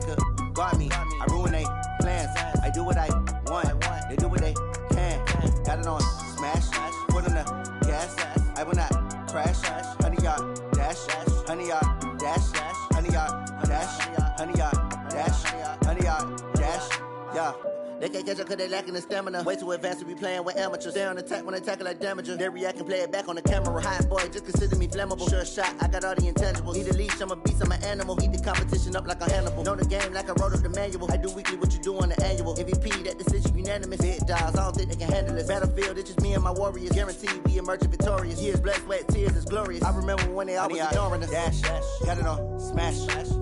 they could guard me. I ruin they plans. I do what I want. They do what they can. Got it on smash. Put on the gas. I will not crash. 100-yard dash. 100-yard dash. 100-yard dash. 100-yard dash. 100-yard dash. Yeah. They can't catch up cause they lacking the stamina. Way too advanced to be playing with amateurs. Stay on attack when they tackle like damager. They react and play it back on the camera. Hot boy, just consider me flammable. Sure shot, I got all the intangibles. Need a leash, I'm a beast, I'm an animal. Eat the competition up like a Hannibal. Know the game like I wrote up the manual. I do weekly what you do on the annual. MVP, that decision unanimous. Big dials, I don't think they can handle it. Battlefield, it's just me and my warriors. Guaranteed we emerging victorious. Years, blood, sweat, tears, it's glorious. I remember when they always ignoring us. Dash, got it on smash.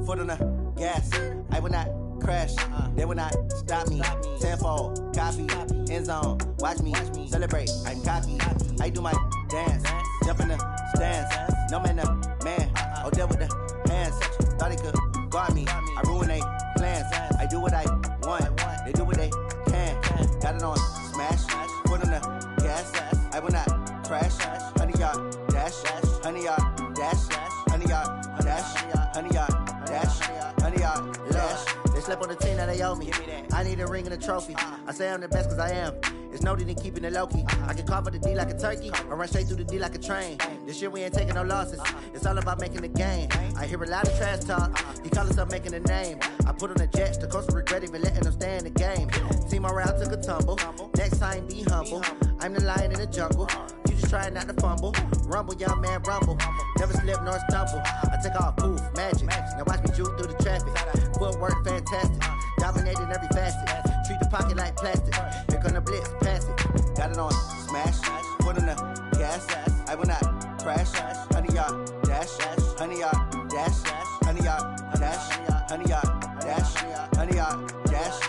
Foot on the gas. I will not crash, they will not stop me. Tenfold, copy, end zone, watch me celebrate. I'm cocky, I do my dance, jump in the stands. No man, man, oh there with the hands. Thought they could guard me. I ruin they plans. I do what I want. They do what they can. Got it on smash, put on the gas. I will not crash. 100-yard dash, 100-yard dash, 100-yard dash, 100-yard dash, 100-yard dash. They slept on the team that they owe me. I need a ring and a trophy. I say I'm the best cause I am. It's noted in keeping it low-key. I can carve up the D like a turkey or run straight through the D like a train. This year we ain't taking no losses. It's all about making the game. I hear a lot of trash talk. He call himself making a name. I put on the jets. The coach will regret even letting them stay in the game. Team morale took a tumble. Next time be humble. I'm the lion in the jungle. You just trying not to fumble. Rumble, young man, rumble. Never slip nor stumble. I take off, poof, magic. Now watch me juke through the traffic. Footwork fantastic. Dominating every facet. Treat the pocket like plastic. Here come the blitz, pass it. Got it on smash. Put on the gas. I will not crash. 100-yard dash. 100-yard dash. 100-yard dash. 100-yard dash. 100-yard dash.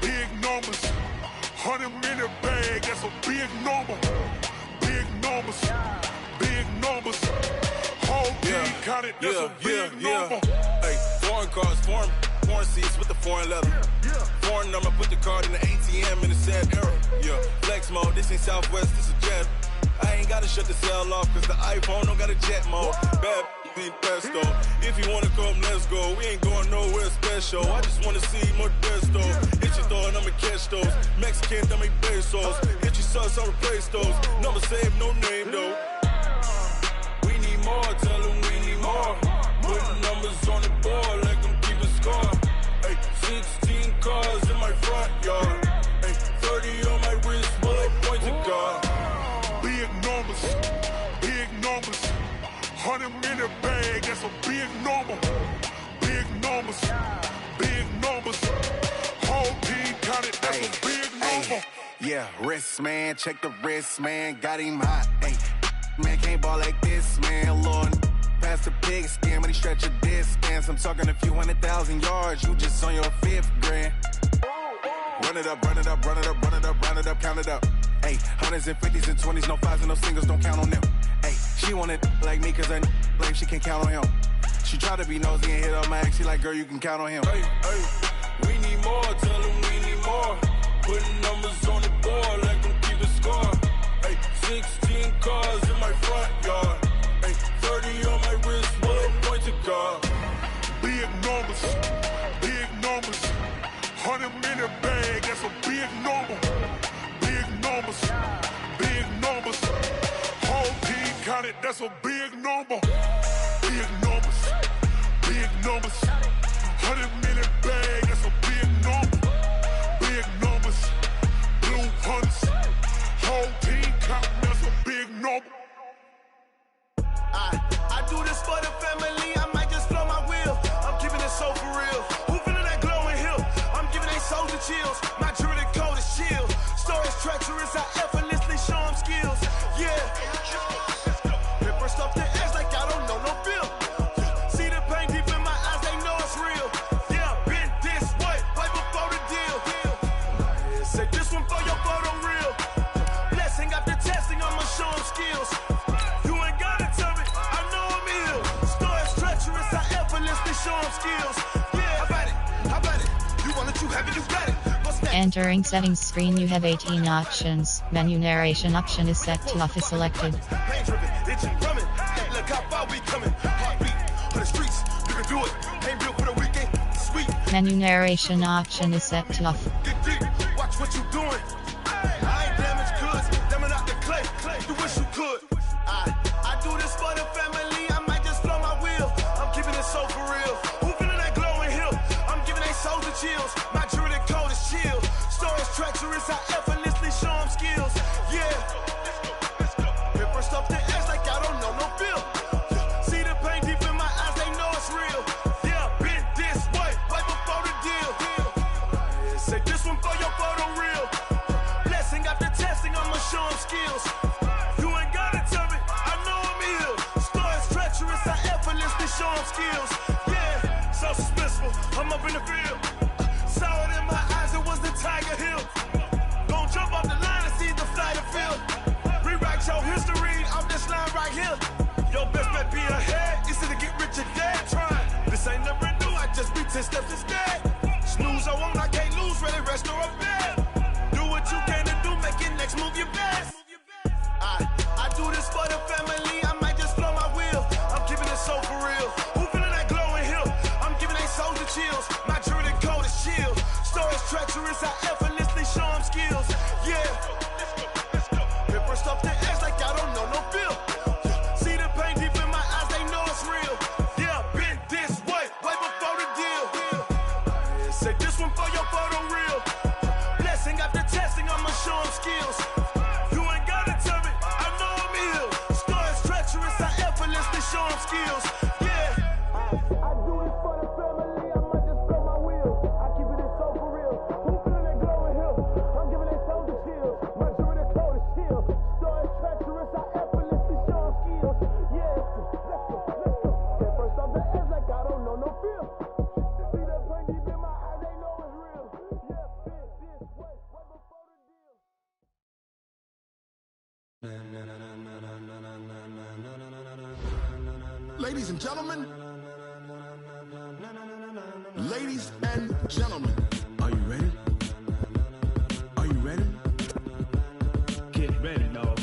Big numbers, 100-minute bag, that's a big number. Big numbers, whole team counted, that's a big number. Hey, foreign cars, foreign seats with the foreign leather. Foreign number, put the card in the ATM in the sad era. Yeah, flex mode, this ain't Southwest, this is jet. I ain't gotta shut the cell off, cause the iPhone don't got a jet mode. Bad need pesto. If you wanna come, let's go. We ain't going nowhere special. I just wanna see more desto. Hit your throw and I'ma catch those. Mexican, dummy pesos. Hit your sus, I'll replace those. Number save, no name though. We need more, tell them we need more. Putting numbers on the board, let them keep a score. Hey, 16 cars in my front yard. Hey, 30 on my wrist, bullet point to God. Big numbers, 100-minute bag, that's a big number. Big numbers, whole team counted, that's a big number. Yeah, wrist man, check the wrist man, got him hot. Hey, man can't ball like this, man. Lord, past the pig skin when he stretch a distance. I'm talking a few 100,000 yards, you just on your 5th grand. Run it up, count it up. Hey, hundreds and 50s and 20s, no 5s and no singles, don't count on them. Hey, she want it like me, cause I like she can count on him. She try to be nosy and hit up my ex, she like, girl, you can count on him. Hey, we need more, tell them we need more. Putting numbers on the board, let them keep a score. Hey, 16 cars in my front yard. Hey, 30 on my wrist, bullet point to God. Big numbers, 100-minute bag, that's a big number. Big numbers, whole team counted, that's a big number. Big numbers, 100-minute bag, that's a big number. Big numbers, blue hunts, whole team counted, that's a big number. I do this for the family, I might just blow my wheel. I'm keeping it so for real. Who feeling that glowing hill? I'm giving they soldier chills. My jewelry code is chill. Stories treacherous, I effortlessly show them skills. Yeah. Paper stuff the edge like I don't know no bill. See the pain deep in my eyes, they know it's real. Yeah, been this way, right before the deal. Say you got it. Go snatch. Entering settings screen, you have 18 options. Menu narration option is set to off is selected. Pain driven, itching, drumming. Hey, look how far we coming. Heartbeat on the streets. You can do it. Ain't built for the weekend. Sweet. Menu narration option is set to off. Get deep. Watch what you doing. I ain't damaged goods. Damn out the clay. You wish you could. I do this for the family. I might just blow my wheel. I'm keeping it so for real. Who feeling that glowing hill? I'm giving they soldier chills. My jewelry code is chill. Stories treacherous. I effortlessly show them skills. Yeah. Hit first off the edge like I don't know no feel. See the pain deep in my eyes. They know it's real. Yeah, been this way before the deal. Say this one for your photo reel. Blessing after testing, I'ma show them skills. You ain't gotta tell me, I know I'm ill. Stories treacherous, I effortlessly show them skills. Yeah, so suspenseful, I'm up in the field. Saw it in my eyes, it was the Tiger Hill. Gon' jump off the line and see the flight of field. Rewrite your history off this line right here. Your best bet be ahead, easy to get rich or dead trying. This ain't never new, I just be 10 steps instead. Snooze, I won't, I can't lose, ready, rest or a bed. Do what you can to do, make your next move your best. I do this for the family, I might just blow my wheel. I'm keeping it so for real. Who feeling that glowing hill? I'm giving they soldier chills. My jewelry code is chill. Stories treacherous, I effortlessly show them skills. Yeah. Hit first off the edge like I don't know no feel. See the pain deep in my eyes, they know it's real. Yeah, been this way before the deal. Say this one for your photo reel. Blessing after testing, I'ma show them skills. You ain't gotta tell me, I know I'm ill. Stories treacherous, I effortlessly show them skills. Yeah. I do this for the family, I might just blow my wheel. I keep it so for real. Who feeling that glowing hill? I'm giving they soldier chills. My jewelry code is chill. Stories treacherous, I effortlessly show them skills. Yeah. Let's go. Get first off the edge like I don't know no feel. See that pain deep in my eyes, they know it's real. Yeah, been this way before the deal. Ladies and gentlemen, ladies and gentlemen, are you ready? Are you ready? Get ready, dog.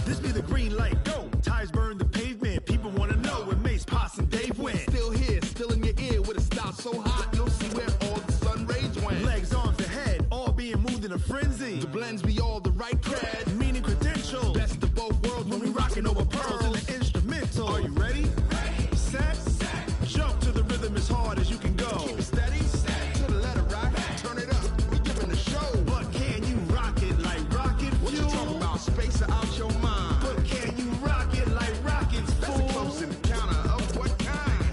This be the green light, go. Tires burn the pavement. People wanna know where Mace, Potts, and Dave went. Still here, still in your ear with a style so hot, you'll see where all the sun rays went. Legs, arms, the head, all being moved in a frenzy. The blends be all the right cred, Meaning credentials. best of both worlds When we rockin' over pearls in the instrumental. Are you ready? Set, jump to the rhythm as hard as you can go. Keep it steady, to the letter right, turn it up, we giving the show. But can you rock it like rocket What you fuel? talking about, space out your mind? But can you rock it like rockets, That's a fool? close encounter of what kind?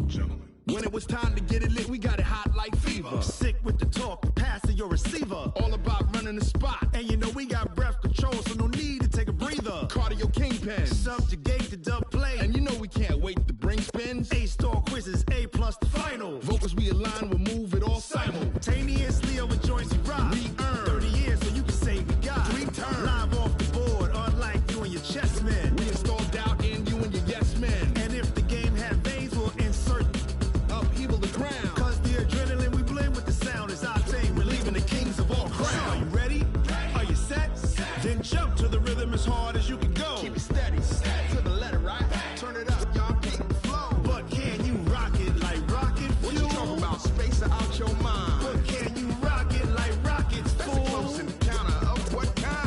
Gentlemen. When it was time to get it lit, we got it hot like fever. Sick with the talk, pass to your receiver. All about running the spot, And you know we got breath control, so no need to take a breather. cardio kingpin. Subjugate the dub play. And you know we can't wait to bring spins. A-star quizzes, A plus the final. Vocals we align, we'll move it all Simultaneously over joints we rock. We earn 30 years so you can say we got 3 turns. Live off the board, unlike you and your chess men. We install doubt in you and your yes men. And if the game had veins, we'll insert. Upheaval the crown. Cause the adrenaline we blend with the sound is our thing. We're leaving the kings of all crowns. Are you ready? Are you set? Then jump to the rhythm as hard as you can go. Keep it steady, to the letter right. Turn it up, y'all keep the flow. But can you rock it like rocket fuel? What you talking about, space out your mind? But can you rock it like rockets, That's a fool? close encounter of what kind?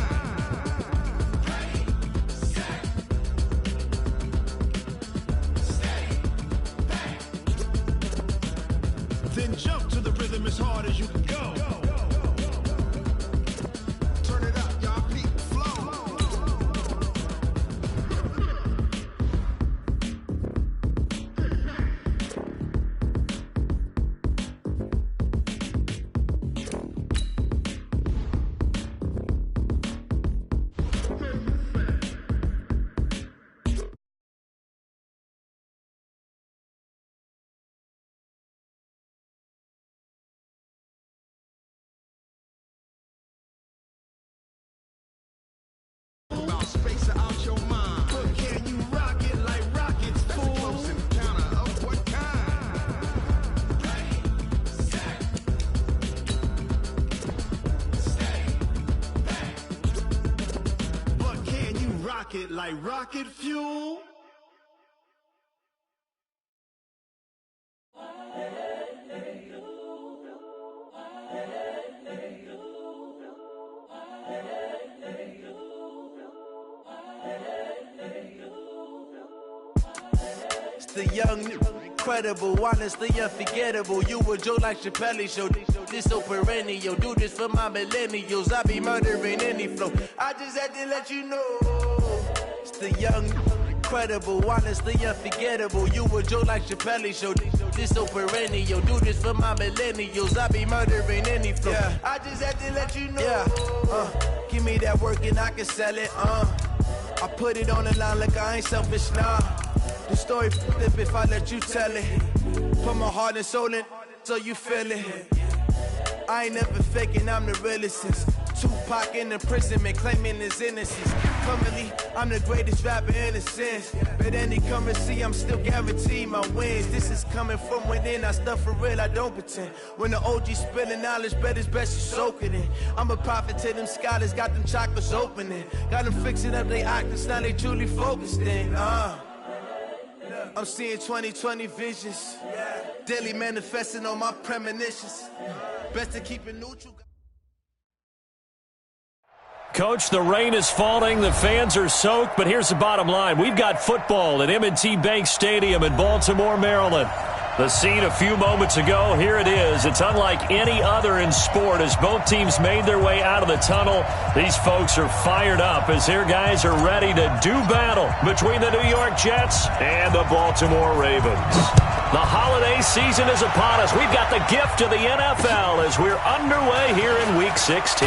Then jump to the rhythm as hard as you can go. like rocket fuel. It's the young, incredible, honestly unforgettable. You a joke like Chappelle Show. This so perennial. Do this for my millennials. I be murdering any flow. I just had to let you know. It's the young, incredible, honestly unforgettable. You a joke like Chappelle Show. This so perennial. Do this for my millennials. I be murdering any flow. Yeah. I just had to let you know. Yeah. Give me that work and I can sell it. I put it on the line like I ain't selfish, nah. The story flip if I let you tell it. Put my heart and soul in so you feel it. I ain't never faking, I'm the realest since Tupac in imprisonment, claiming his innocence. Currently, I'm the greatest rapper in a sense. But any come and see, I'm still guaranteed my wins. This is coming from within, I stuff for real, I don't pretend. When the OG spilling knowledge, bet it's best you soak it in. I'm a prophet to them scholars, got them chakras opening. Got them fixing up they octaves, now they truly focused in. I'm seeing 2020 visions. Daily manifesting on my premonitions. Best to keep it neutral. Coach, the rain is falling, the fans are soaked, but here's the bottom line. We've got football at M&T Bank Stadium in Baltimore, Maryland. The scene a few moments ago, here it is. It's unlike any other in sport as both teams made their way out of the tunnel. These folks are fired up as their guys are ready to do battle between the New York Jets and the Baltimore Ravens. The holiday season is upon us. We've got the gift of the NFL as we're underway here in Week 16.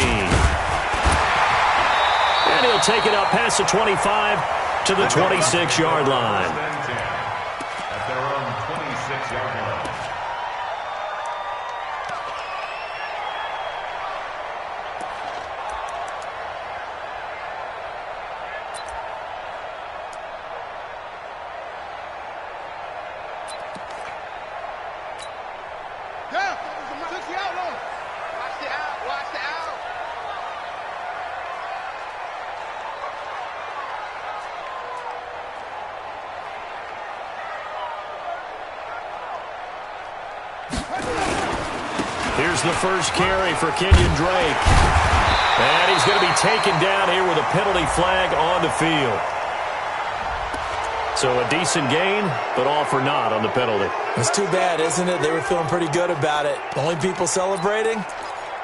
And he'll take it up past the 25 to the 26-yard line. At their own 26-yard line. Here's the first carry for Kenyon Drake. And he's going to be taken down here with a penalty flag on the field. So a decent gain, but all for naught on the penalty. It's too bad, isn't it? They were feeling pretty good about it. Only people celebrating,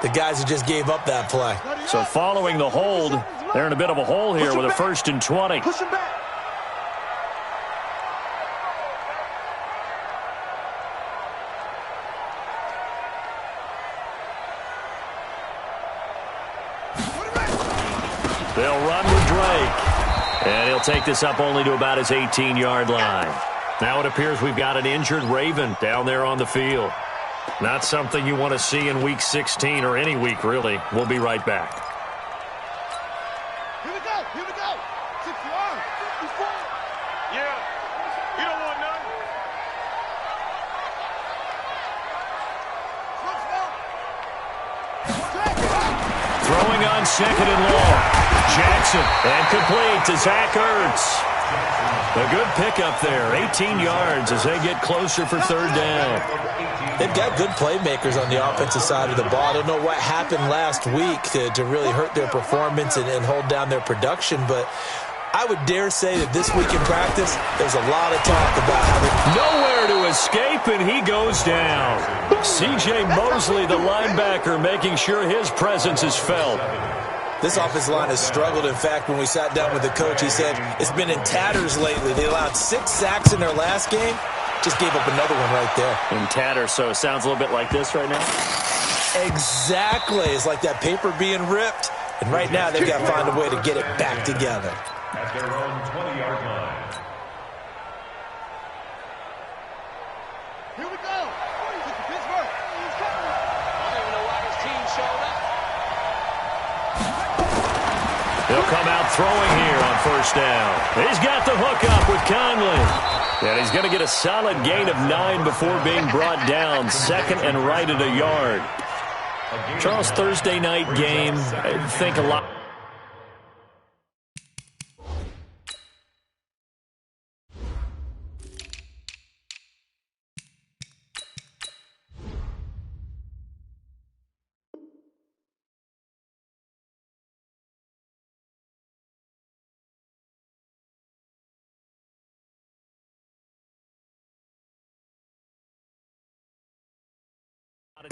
the guys who just gave up that play. So following the hold, they're in a bit of a hole here with a 1st and 20. Push him back. They'll run with Drake. And he'll take this up only to about his 18-yard line. Now it appears we've got an injured Raven down there on the field. Not something you want to see in Week 16 or any week, really. We'll be right back. Here we go. 60 yards. 54. Yeah. You don't want none. Throwing on 2nd and long. Jackson, and complete to Zach Ertz. A good pickup there, 18 yards as they get closer for 3rd down. They've got good playmakers on the offensive side of the ball. I don't know what happened last week to really hurt their performance and hold down their production, but I would dare say that this week in practice, there's a lot of talk about how they... Nowhere to escape, and he goes down. C.J. Mosley, the linebacker, making sure his presence is felt. This offensive line has struggled. In fact, when we sat down with the coach, he said it's been in tatters lately. They allowed 6 sacks in their last game. Just gave up another one right there. In tatters, so it sounds a little bit like this right now? Exactly. It's like that paper being ripped. And right now, they've got to find a way to get it back together. At their own 20-yard line. Here we go. Pittsburgh. I don't even know why this team showed up. He'll come out throwing here on 1st down. He's got the hook up with Conley. And he's going to get a solid gain of 9 before being brought down. 2nd and right at a yard. Charles, Thursday night game, I think a lot.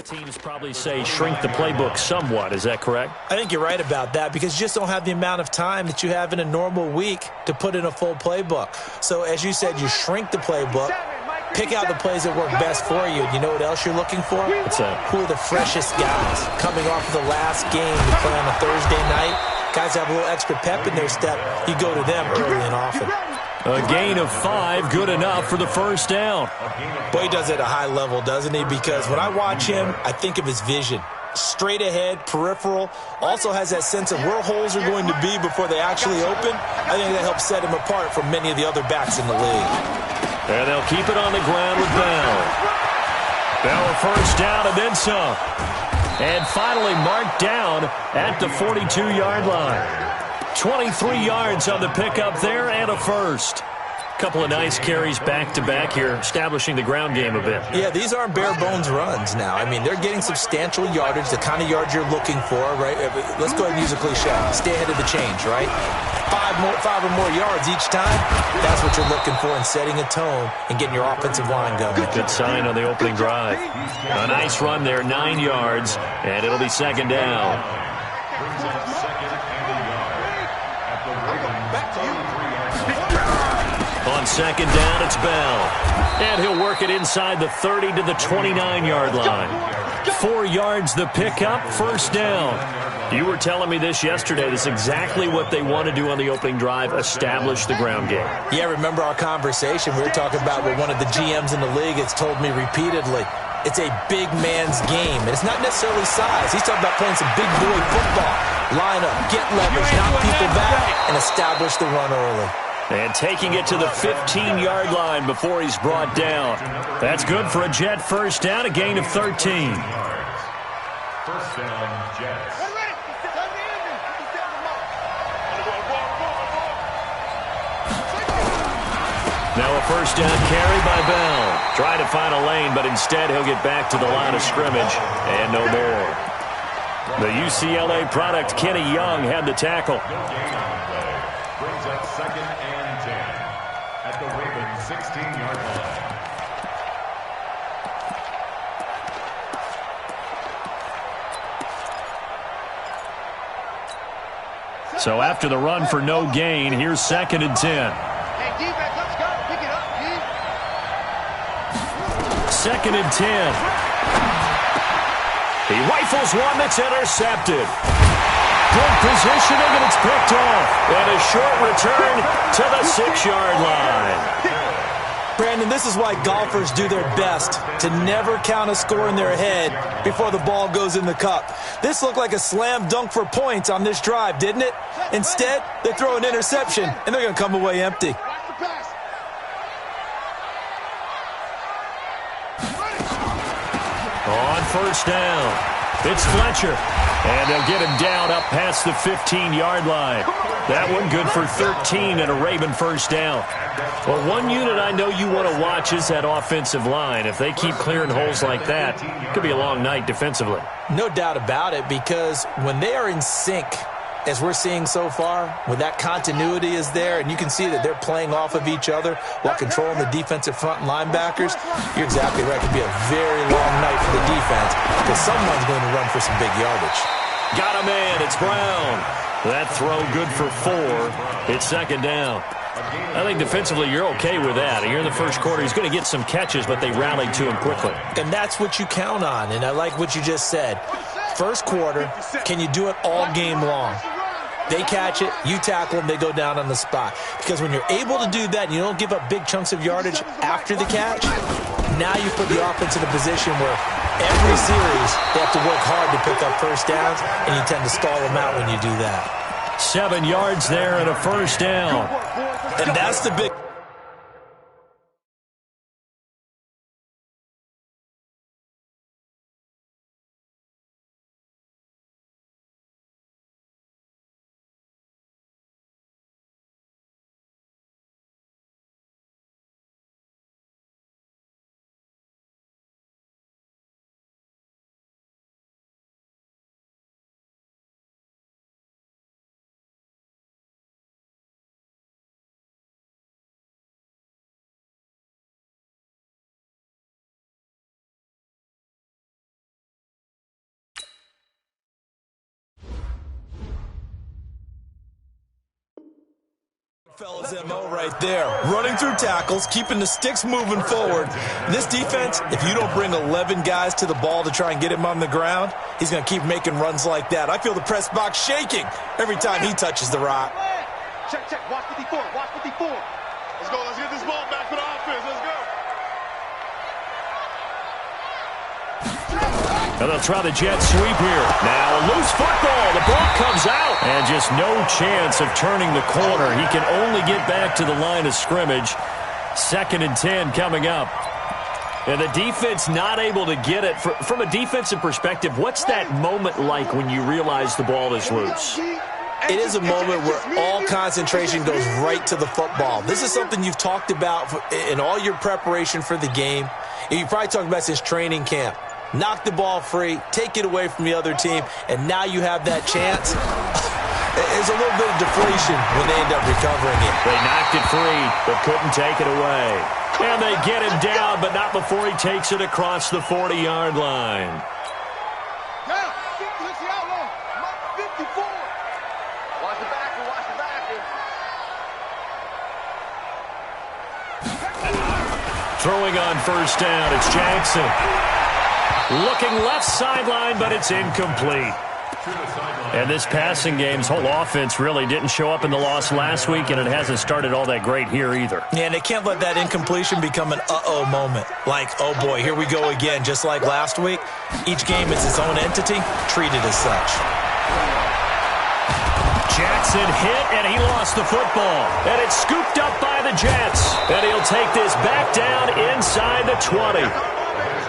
Teams probably say shrink the playbook somewhat. Is that correct? I think you're right about that because you just don't have the amount of time that you have in a normal week to put in a full playbook. So as you said, you shrink the playbook, pick out the plays that work best for you. And you know what else you're looking for? What's that? Who are the freshest guys coming off of the last game to play on a Thursday night? Guys have a little extra pep in their step. You go to them early and often. A gain of 5, good enough for the first down. Boy, he does it at a high level, doesn't he? Because when I watch him, I think of his vision. Straight ahead, peripheral, also has that sense of where holes are going to be before they actually open. I think that helps set him apart from many of the other backs in the league. And they'll keep it on the ground with Bell. Bell a first down and then some. And finally marked down at the 42-yard line. 23 yards on the pickup there and a first. Couple of nice carries back-to-back here, establishing the ground game a bit. Yeah, these aren't bare-bones runs now. I mean, they're getting substantial yardage, the kind of yards you're looking for, right? Let's go ahead and use a cliche. Stay ahead of the change, right? Five or more yards each time. That's what you're looking for in setting a tone and getting your offensive line going. Good sign on the opening drive. A nice run there, 9 yards, and it'll be second down. On second down, it's Bell. And he'll work it inside the 30 to the 29-yard line. 4 yards the pickup, first down. You were telling me this yesterday. This is exactly what they want to do on the opening drive, establish the ground game. Yeah, remember our conversation? We were talking about what one of the GMs in the league has told me repeatedly. It's a big man's game, and it's not necessarily size. He's talking about playing some big boy football. Line up, get leverage, knock people back, and establish the run early. And taking it to the 15-yard line before he's brought down. That's good for a Jet first down, a gain of 13. First down, Jets. Now a first down carry by Bell. Trying to find a lane, but instead he'll get back to the line of scrimmage and no more. The UCLA product, Kenny Young, had the tackle. Brings up second and 10 at the Ravens 16-yard line. So after the run for no gain, here's second and 10. Hey, defense, let's go. Pick it up, G. Second and 10. He rifles one that's intercepted. Good positioning, and it's picked off. And a short return to the 6-yard line. Brandon, this is why golfers do their best to never count a score in their head before the ball goes in the cup. This looked like a slam dunk for points on this drive, didn't it? Instead, they throw an interception, and they're going to come away empty. On first down, it's Fletcher. And they'll get him down up past the 15-yard line. That one good for 13 and a Raven first down. Well, one unit I know you want to watch is that offensive line. If they keep clearing holes like that, it could be a long night defensively. No doubt about it, because when they are in sync, as we're seeing so far, when that continuity is there, and you can see that they're playing off of each other while controlling the defensive front and linebackers, you're exactly right. It could be a very long night for the defense because someone's going to run for some big yardage. Got a man. It's Brown. That throw good for 4. It's second down. I think defensively you're okay with that. Here in the first quarter, he's going to get some catches, but they rallied to him quickly. And that's what you count on, and I like what you just said. First quarter, can you do it all game long? They catch it, you tackle them, they go down on the spot. Because when you're able to do that and you don't give up big chunks of yardage after the catch, now you put the offense in a position where every series they have to work hard to pick up first downs, and you tend to stall them out when you do that. 7 yards there and a first down. And that's the big... Fellas MO right there. Running through tackles, keeping the sticks moving forward. This defense, if you don't bring 11 guys to the ball to try and get him on the ground, he's going to keep making runs like that. I feel the press box shaking every time he touches the rock. Check, check. Watch 54. Watch 54. Let's go. Let's get this ball back for the offense. Let's go. And they'll try the jet sweep here. Now a loose football. The ball comes out. And just no chance of turning the corner. He can only get back to the line of scrimmage. 2nd and 10 coming up. And the defense not able to get it. From a defensive perspective, what's that moment like when you realize the ball is loose? It is a moment where all concentration goes right to the football. This is something you've talked about in all your preparation for the game. And you probably talked about since training camp. Knock the ball free, take it away from the other team, and now you have that chance. There's a little bit of deflation when they end up recovering it. They knocked it free, but couldn't take it away. And they get him down, but not before he takes it across the 40-yard line. Down. 50 outlaw. 54. Watch the back. Watch the back. Throwing on first down, it's Jackson. Looking left sideline, but it's incomplete. And this passing game's whole offense really didn't show up in the loss last week, and it hasn't started all that great here either. Yeah, and they can't let that incompletion become an uh-oh moment. Like, oh boy, here we go again, just like last week. Each game is its own entity, treated as such. Jackson hit, and he lost the football. And it's scooped up by the Jets. And he'll take this back down inside the 20.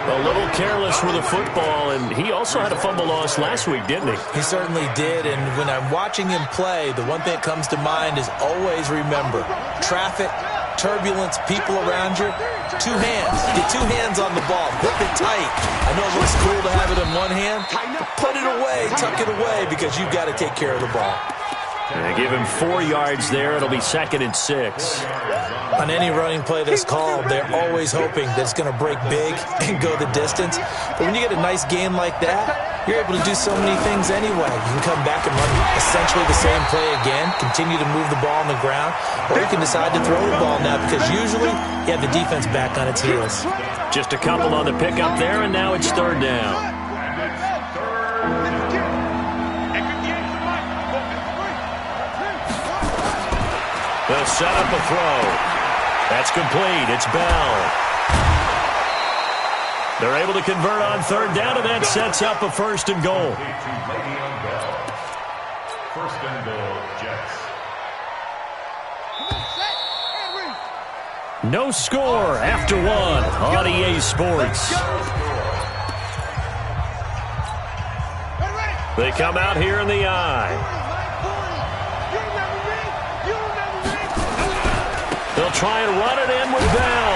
A little careless with the football, and he also had a fumble loss last week, didn't he? He certainly did, and when I'm watching him play, the one thing that comes to mind is always remember, traffic, turbulence, people around you, 2 hands. Get 2 hands on the ball. Grip it tight. I know it looks cool to have it in one hand, but put it away, tuck it away, because you've got to take care of the ball. They give him 4 yards there. It'll be 2nd and 6. On any running play that's called, they're always hoping that it's going to break big and go the distance. But when you get a nice game like that, you're able to do so many things anyway. You can come back and run essentially the same play again, continue to move the ball on the ground, or you can decide to throw the ball now because usually you have the defense back on its heels. Just a couple on the pickup there, and now it's 3rd down. They'll set up a throw. That's complete. It's Bell. They're able to convert on 3rd down, and that sets up a 1st and goal. 1st and goal, Jets. No score after 1 on EA Sports. They come out here in the eye. They'll try and run it in with Bell.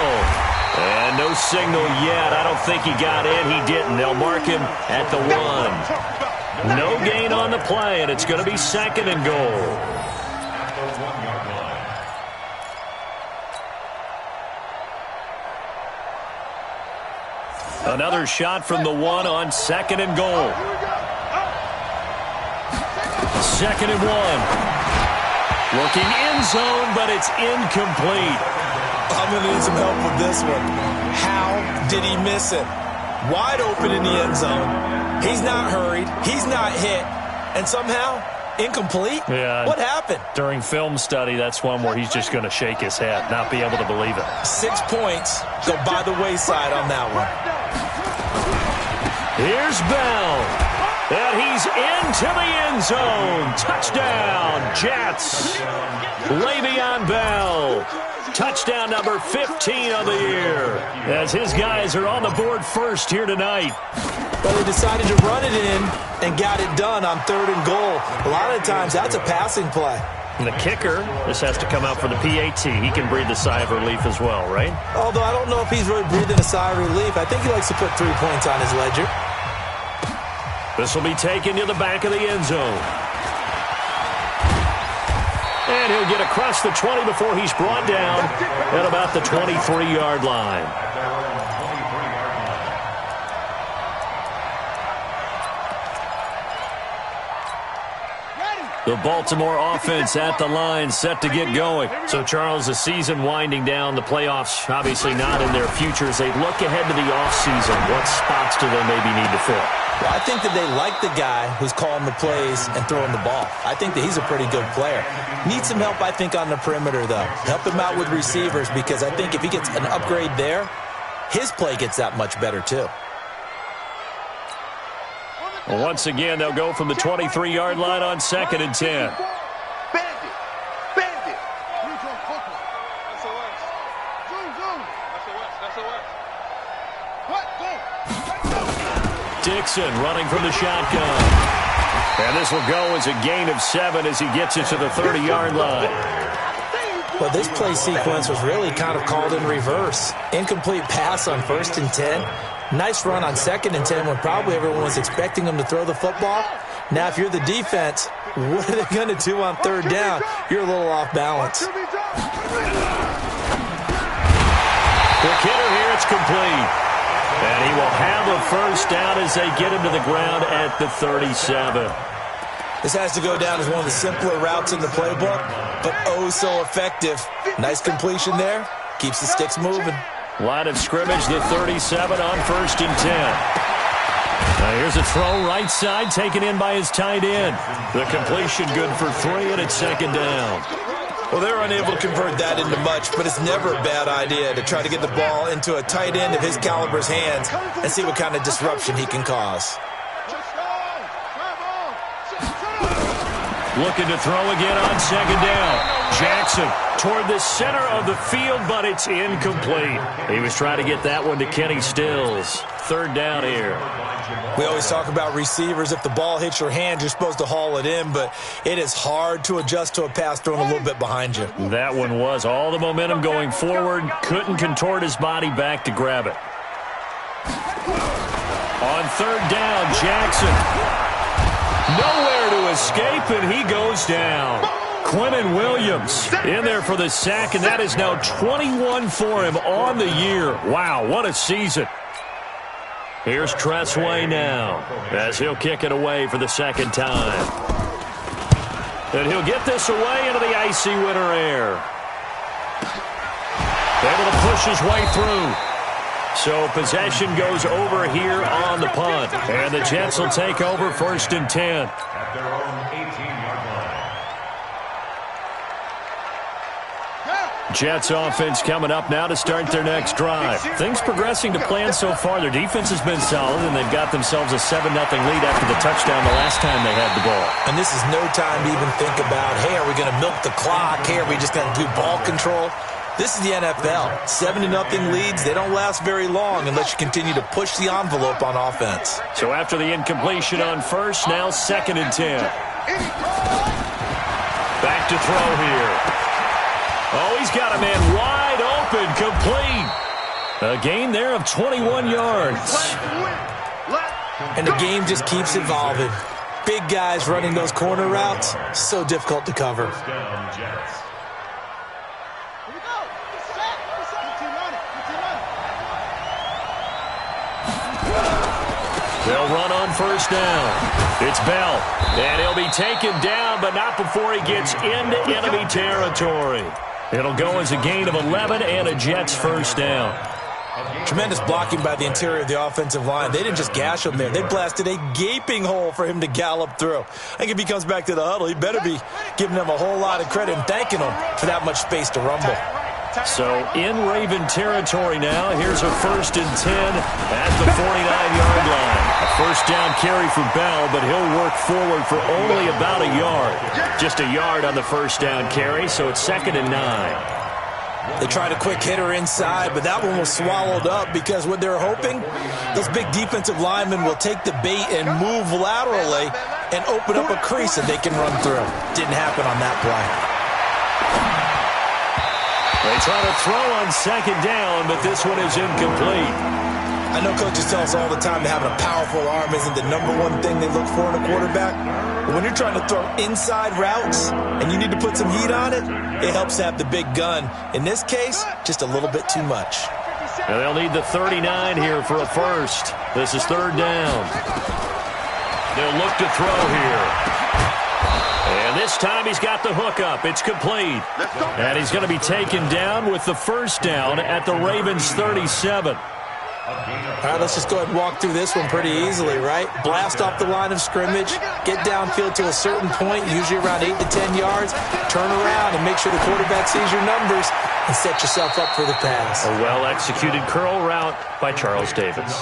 And no signal yet. I don't think he got in. He didn't. They'll mark him at the 1. No gain on the play, and it's going to be 2nd and goal. Another shot from the 1 on 2nd and goal. 2nd and 1. Looking end zone, but it's incomplete. I'm going to need some help with this one. How did he miss it? Wide open in the end zone. He's not hurried. He's not hit. And somehow, incomplete? Yeah. What happened? During film study, that's one where he's just going to shake his head, not be able to believe it. 6 points go by the wayside on that one. Here's Bell. And he's into the end zone. Touchdown, Jets. Le'Veon Bell. Touchdown number 15 of the year. As his guys are on the board first here tonight. But they decided to run it in and got it done on 3rd and goal. A lot of times, that's a passing play. And the kicker, this has to come out for the PAT. He can breathe a sigh of relief as well, right? Although I don't know if he's really breathing a sigh of relief. I think he likes to put 3 points on his ledger. This will be taken to the back of the end zone. And he'll get across the 20 before he's brought down at about the 23-yard line. Ready. The Baltimore offense at the line, set to get going. So, Charles, the season winding down, the playoffs obviously not in their future. As they look ahead to the offseason, what spots do they maybe need to fill? Well, I think that they like the guy who's calling the plays and throwing the ball. I think that he's a pretty good player. Needs some help, I think, on the perimeter, though. Help him out with receivers, because I think if he gets an upgrade there, his play gets that much better, too. Well, once again, they'll go from the 23-yard line on 2nd and 10. Dixon running from the shotgun. And this will go as a gain of 7 as he gets it to the 30-yard line. Well, this play sequence was really kind of called in reverse. Incomplete pass on 1st and 10. Nice run on 2nd and 10 when probably everyone was expecting him to throw the football. Now, if you're the defense, what are they going to do on 3rd down? You're a little off balance. Quick hitter here, it's complete. And he will have a first down as they get him to the ground at the 37. This has to go down as one of the simpler routes in the playbook, but oh so effective. Nice completion there. Keeps the sticks moving. Line of scrimmage, the 37 on 1st and 10. Now here's a throw right side, taken in by his tight end. The completion good for 3, and it's 2nd down. Well, they're unable to convert that into much, but it's never a bad idea to try to get the ball into a tight end of his caliber's hands and see what kind of disruption he can cause. Looking to throw again on 2nd down. Jackson toward the center of the field, but it's incomplete. He was trying to get that one to Kenny Stills. 3rd down here. We always talk about receivers. If the ball hits your hand, you're supposed to haul it in, but it is hard to adjust to a pass thrown a little bit behind you. That one was all the momentum going forward. Couldn't contort his body back to grab it. On 3rd down, Jackson. Nowhere to escape, and he goes down. Quinnen Williams in there for the sack, and that is now 21 for him on the year. Wow, what a season. Here's Tressway now as he'll kick it away for the 2nd time. And he'll get this away into the icy winter air. Able to push his way through. So possession goes over here on the punt. And the Jets will take over 1st and 10. At their own 18-yard line. Jets offense coming up now to start their next drive. Things progressing to plan so far. Their defense has been solid, and they've got themselves a 7-0 lead after the touchdown the last time they had the ball. And this is no time to even think about, hey, are we going to milk the clock? Hey, are we just going to do ball control? This is the NFL. 7-0 leads, they don't last very long unless you continue to push the envelope on offense. So after the incompletion on 1st, now 2nd and 10. Back to throw here. Oh, he's got a man wide open, complete. A gain there of 21 yards. And the game just keeps evolving. Big guys running those corner routes, so difficult to cover. They'll run on 1st down. It's Bell, and he'll be taken down, but not before he gets into enemy territory. It'll go as a gain of 11 and a Jets 1st down. Tremendous blocking by the interior of the offensive line. They didn't just gash him there. They blasted a gaping hole for him to gallop through. I think if he comes back to the huddle, he better be giving them a whole lot of credit and thanking them for that much space to rumble. So in Raven territory now, here's a 1st and 10 at the 49-yard line. A 1st down carry for Bell, but he'll work forward for only about a yard. Just a yard on the 1st down carry, so it's 2nd and 9. They tried a quick hitter inside, but that one was swallowed up because what they're hoping, those big defensive linemen will take the bait and move laterally and open up a crease that they can run through. Didn't happen on that play. They try to throw on 2nd down, but this one is incomplete. I know coaches tell us all the time that having a powerful arm isn't the #1 thing they look for in a quarterback. But when you're trying to throw inside routes and you need to put some heat on it, it helps to have the big gun. In this case, just a little bit too much. And they'll need the 39 here for a 1st. This is 3rd down. They'll look to throw here. And this time he's got the hook up. It's complete. And he's going to be taken down with the first down at the Ravens 37. All right, let's just go ahead and walk through this one pretty easily, right? Blast off the line of scrimmage, get downfield to a certain point, usually around 8 to 10 yards, turn around and make sure the quarterback sees your numbers and set yourself up for the pass. A well-executed curl route by Charles Davis.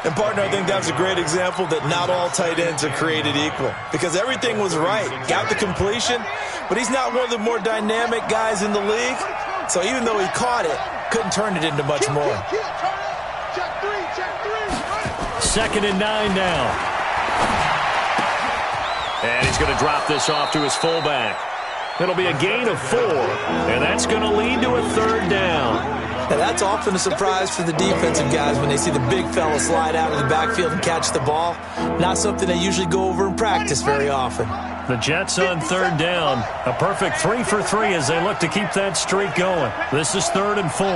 And, partner, I think that's a great example that not all tight ends are created equal because everything was right. Got the completion, but he's not one of the more dynamic guys in the league. So even though he caught it, couldn't turn it into much more. Second and 9 now. And he's going to drop this off to his fullback. It'll be a gain of 4, and that's going to lead to a third down. Now that's often a surprise for the defensive guys when they see the big fella slide out of the backfield and catch the ball. Not something they usually go over in practice very often. The Jets on third down. A perfect 3 for 3 as they look to keep that streak going. This is 3rd and 4.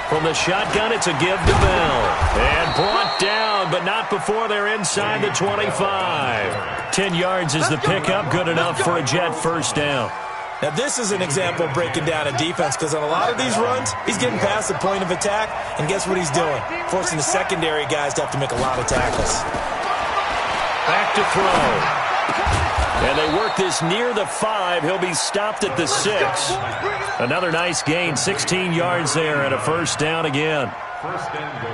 From the shotgun, it's a give to Bell. And brought down, but not before they're inside the 25. 10 yards is the pickup, good enough for a Jet first down. Now, this is an example of breaking down a defense because on a lot of these runs, he's getting past the point of attack, and guess what he's doing? Forcing the secondary guys to have to make a lot of tackles. Back to throw. And they work this near the 5. He'll be stopped at the 6. Another nice gain, 16 yards there and a first down again.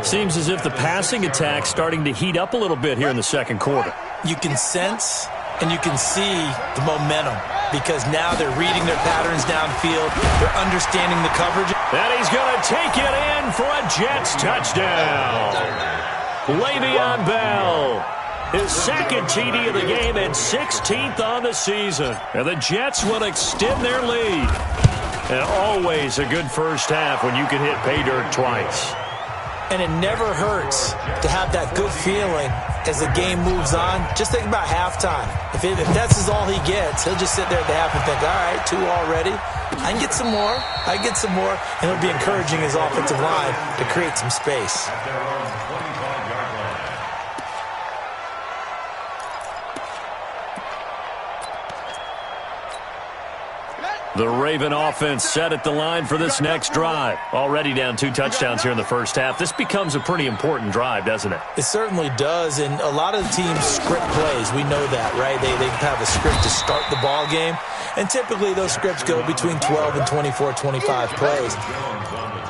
Seems as if the passing attack's starting to heat up a little bit here in the second quarter. You can sense and you can see the momentum because now they're reading their patterns downfield. They're understanding the coverage. And he's going to take it in for a Jets touchdown. Le'Veon Bell. His second TD of the game and 16th on the season. And the Jets will extend their lead. And always a good first half when you can hit pay dirt twice. And it never hurts to have that good feeling as the game moves on. Just think about halftime. If that's all he gets, he'll just sit there at the half and think, all right, 2 already. I can get some more. I can get some more. And he'll be encouraging his offensive line to create some space. The Raven offense set at the line for this next drive. Already down 2 touchdowns here in the first half. This becomes a pretty important drive, doesn't it? It certainly does, and a lot of the teams script plays. We know that, right? They have a script to start the ball game, and typically those scripts go between 12 and 24, 25 plays.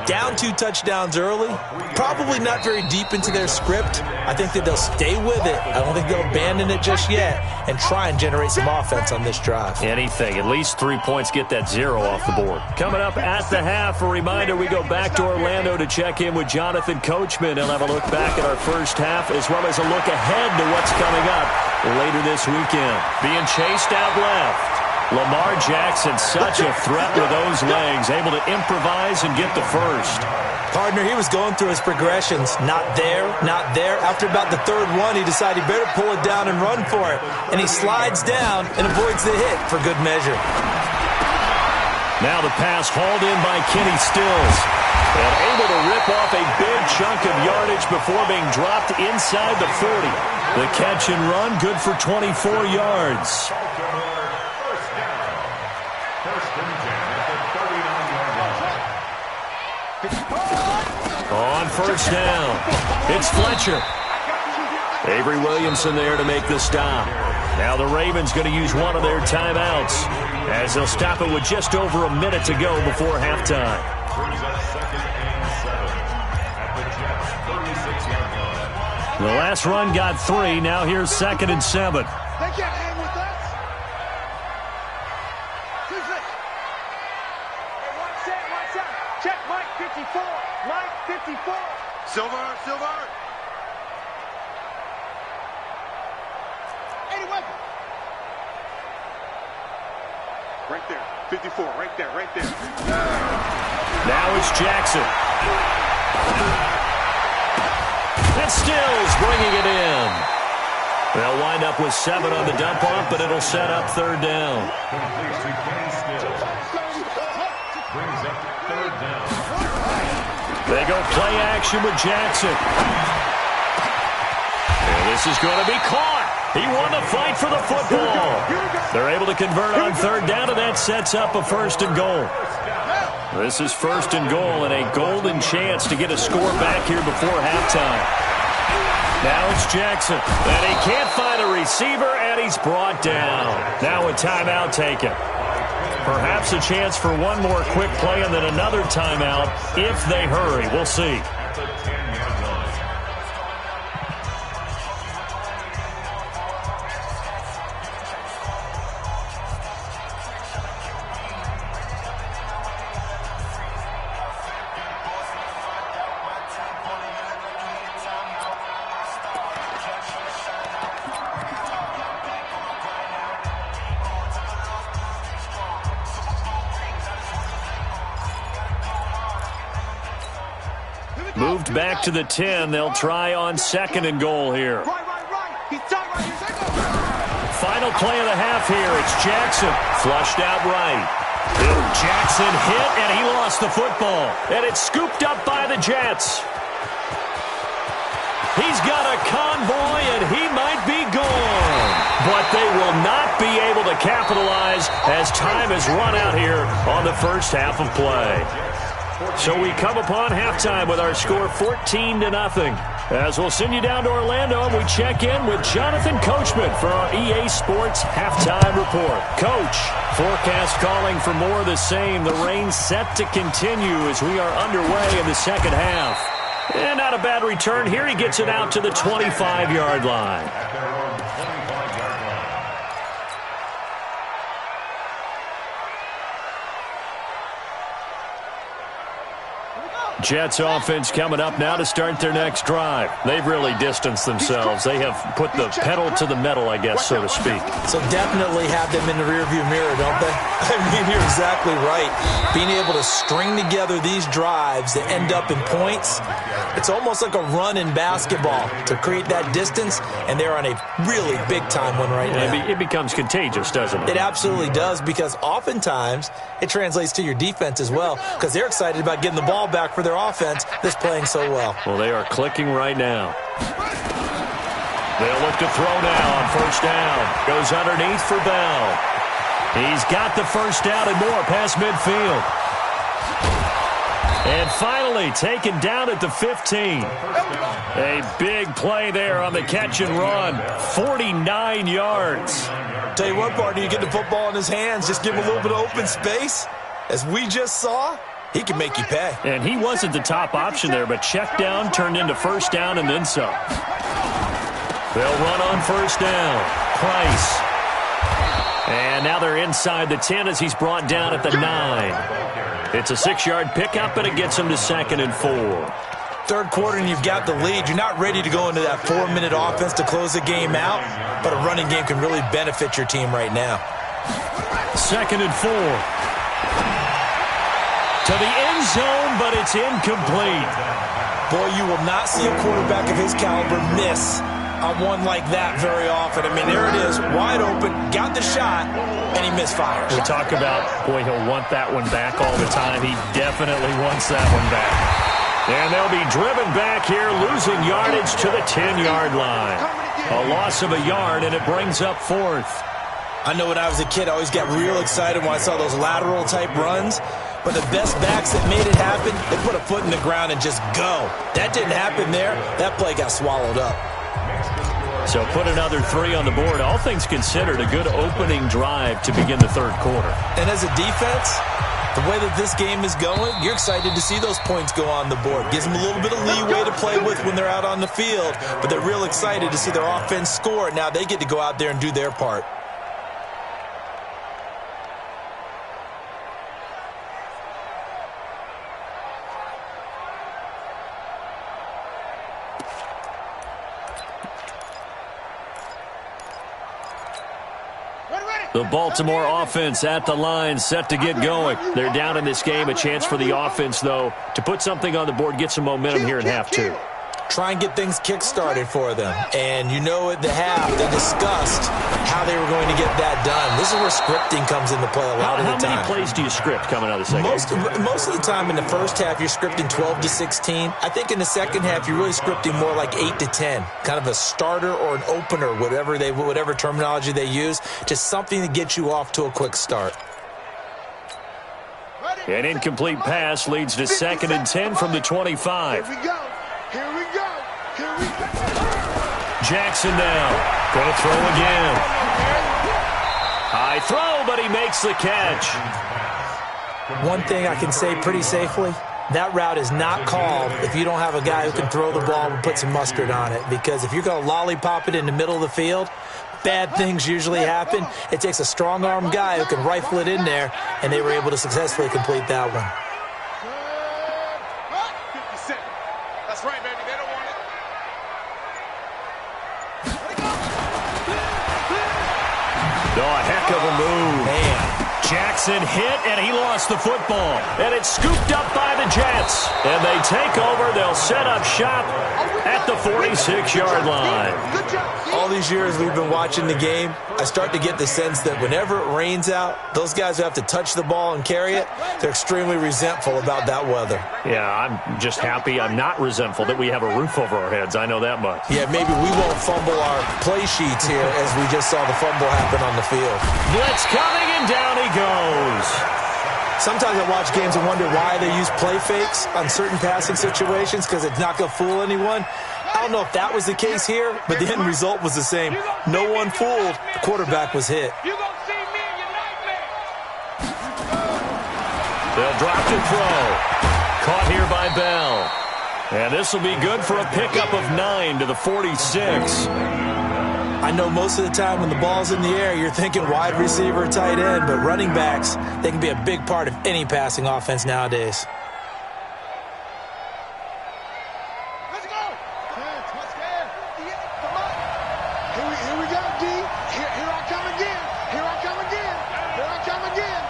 Down 2 touchdowns early, probably not very deep into their script. I think that they'll stay with it. I don't think they'll abandon it just yet and try and generate some offense on this drive. Anything. At least 3 points get that 0 off the board. Coming up at the half, a reminder, we go back to Orlando to check in with Jonathan Coachman. He'll have a look back at our first half as well as a look ahead to what's coming up later this weekend. Being chased out left. Lamar Jackson, such a threat with those legs, able to improvise and get the first. Partner, he was going through his progressions. Not there, not there. After about the 3rd one, he decided he better pull it down and run for it. And he slides down and avoids the hit for good measure. Now the pass hauled in by Kenny Stills. And able to rip off a big chunk of yardage before being dropped inside the 40. The catch and run, good for 24 yards. On first down, it's Fletcher. Avery Williamson there to make the stop. Now the Ravens going to use one of their timeouts as they'll stop it with just over a minute to go before halftime. The last run got 3. Now here's 2nd and 7. They can't hang with us. 2-6. Hey, watch out. Check Mike 54. Mike 54. Silver. 80 weapon. Right there. 54. Right there. Now it's Jackson. And Stills bringing it in. They'll wind up with 7 on the dump-off, but it'll set up 3rd down. They go play action with Jackson. And This is going to be caught. He won the fight for the football. They're able to convert on third down, and that sets up a 1st and goal. This is 1st and goal and a golden chance to get a score back here before halftime. Now it's Jackson, and he can't find a receiver, and he's brought down. Now a timeout taken. Perhaps a chance for one more quick play and then another timeout if they hurry. We'll see. Moved back to the 10. They'll try on 2nd and goal here. Final play of the half here. It's Jackson. Flushed out right. Jackson hit, and he lost the football. And it's scooped up by the Jets. He's got a convoy, and he might be gone. But they will not be able to capitalize as time has run out here on the first half of play. So we come upon halftime with our score 14-0. As we'll send you down to Orlando, and we check in with Jonathan Coachman for our EA Sports Halftime Report. Coach, forecast calling for more of the same. The rain set to continue as we are underway in the second half. And not a bad return here. He gets it out to the 25-yard line. Jets offense coming up now to start their next drive. They've really distanced themselves. They have put the pedal to the metal, I guess, so to speak. So definitely have them in the rearview mirror, don't they? I mean, you're exactly right. Being able to string together these drives that end up in points, it's almost like a run in basketball to create that distance, and they're on a really big-time one right now. It becomes contagious, doesn't it? It absolutely does, because oftentimes it translates to your defense as well, because they're excited about getting the ball back for their offense that's playing so well. Well, they are clicking right now. They'll look to throw now on 1st down. Goes underneath for Bell. He's got the 1st down and more past midfield. And finally taken down at the 15. A big play there on the catch and run. 49 yards. Tell you what, partner, you get the football in his hands, just give him a little bit of open space. As we just saw, he can make you pay. And he wasn't the top option there, but check down turned into 1st down and then some. They'll run on 1st down. Price. And now they're inside the 10 as he's brought down at the 9. It's a 6-yard pickup, and it gets him to 2nd and 4. Third quarter and you've got the lead. You're not ready to go into that 4-minute offense to close the game out, but a running game can really benefit your team right now. 2nd and 4. To the end zone, but it's incomplete. Boy, you will not see a quarterback of his caliber miss on one like that very often. I mean, there it is, wide open, got the shot, and he misfires. We talk about, boy, he'll want that one back all the time. He definitely wants that one back. And they'll be driven back here, losing yardage to the 10-yard line. A loss of a yard, and it brings up 4th. I know when I was a kid, I always got real excited when I saw those lateral-type runs. But the best backs that made it happen, they put a foot in the ground and just go. That didn't happen there. That play got swallowed up. So put another 3 on the board. All things considered, a good opening drive to begin the third quarter. And as a defense, the way that this game is going, you're excited to see those points go on the board. Gives them a little bit of leeway to play with when they're out on the field. But they're real excited to see their offense score. Now they get to go out there and do their part. The Baltimore offense at the line, set to get going. They're down in this game. A chance for the offense, though, to put something on the board, get some momentum here in half 2. try and get things kick-started for them. And you know at the half, they discussed how they were going to get that done. This is where scripting comes into play a lot of the time. How many plays do you script coming out of the second? Most of the time in the first half, you're scripting 12 to 16. I think in the second half, you're really scripting more like 8 to 10. Kind of a starter or an opener, whatever terminology they use. Just something to get you off to a quick start. An incomplete pass leads to 2nd and 10 from the 25. Here we go. Here we go. Here we go. Jackson now. Going to throw again. High throw, but he makes the catch. One thing I can say pretty safely, that route is not called if you don't have a guy who can throw the ball and put some mustard on it. Because if you're going to lollipop it in the middle of the field, bad things usually happen. It takes a strong-armed guy who can rifle it in there, and they were able to successfully complete that one. 50 Cent. That's right, baby. They don't want it. Oh, a heck of a move. Man. Jackson hit, and he lost the football. And it's scooped up by the Jets. And they take over. They'll set up shop at the 46-yard line. All these years we've been watching the game, I start to get the sense that whenever it rains out, those guys who have to touch the ball and carry it, they're extremely resentful about that weather. Yeah, I'm just happy I'm not resentful that we have a roof over our heads. I know that much. Yeah, maybe we won't fumble our play sheets here as we just saw the fumble happen on the field. Blitz coming, and down he goes. Sometimes I watch games and wonder why they use play fakes on certain passing situations because it's not going to fool anyone. I don't know if that was the case here, but the end result was the same. No one fooled. The quarterback was hit. They'll drop to throw. Caught here by Bell. And this will be good for a pickup of 9 to the 46. I know most of the time when the ball's in the air, you're thinking wide receiver or tight end, but running backs, they can be a big part of any passing offense nowadays. Let's go. Come on. Here we go, D. Here I come again. Here I come again. Here I come again.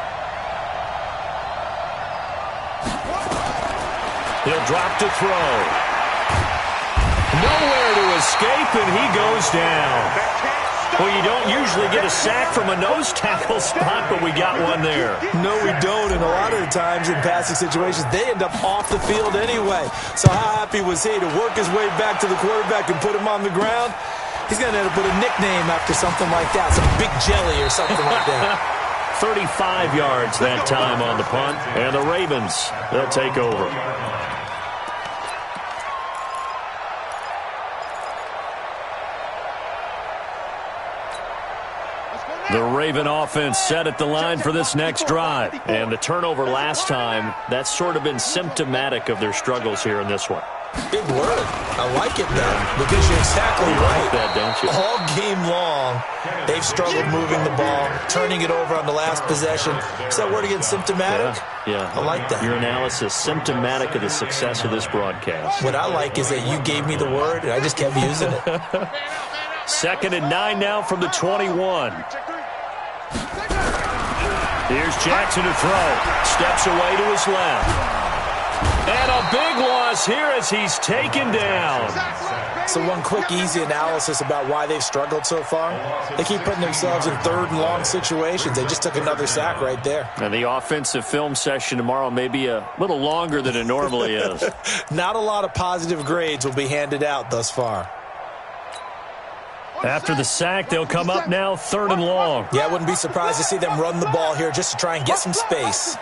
He'll drop to throw. Nowhere to escape, and he goes down. Well, you don't usually get a sack from a nose tackle spot, but we got one there. No, we don't, and a lot of the times in passing situations, they end up off the field anyway. So how happy was he to work his way back to the quarterback and put him on the ground? He's going to end up with a nickname after something like that, some Big Jelly or something like that. 35 yards that time on the punt, and the Ravens, they'll take over. The Raven offense set at the line for this next drive. And the turnover last time, that's sort of been symptomatic of their struggles here in this one. Big word. I like it, though, because you're exactly right. Like that, don't you? All game long, they've struggled moving the ball, turning it over on the last possession. Is that word again, symptomatic? Yeah. I like that. Your analysis, symptomatic of the success of this broadcast. What I like is that you gave me the word, and I just kept using it. 2nd and 9 now from the 21. Here's Jackson to throw. Steps away to his left. And a big loss here as he's taken down. So one quick, easy analysis about why they've struggled so far. They keep putting themselves in 3rd and long situations. They just took another sack right there. And the offensive film session tomorrow may be a little longer than it normally is. Not a lot of positive grades will be handed out thus far. After the sack, they'll come up now 3rd and long. Yeah, I wouldn't be surprised to see them run the ball here just to try and get some space.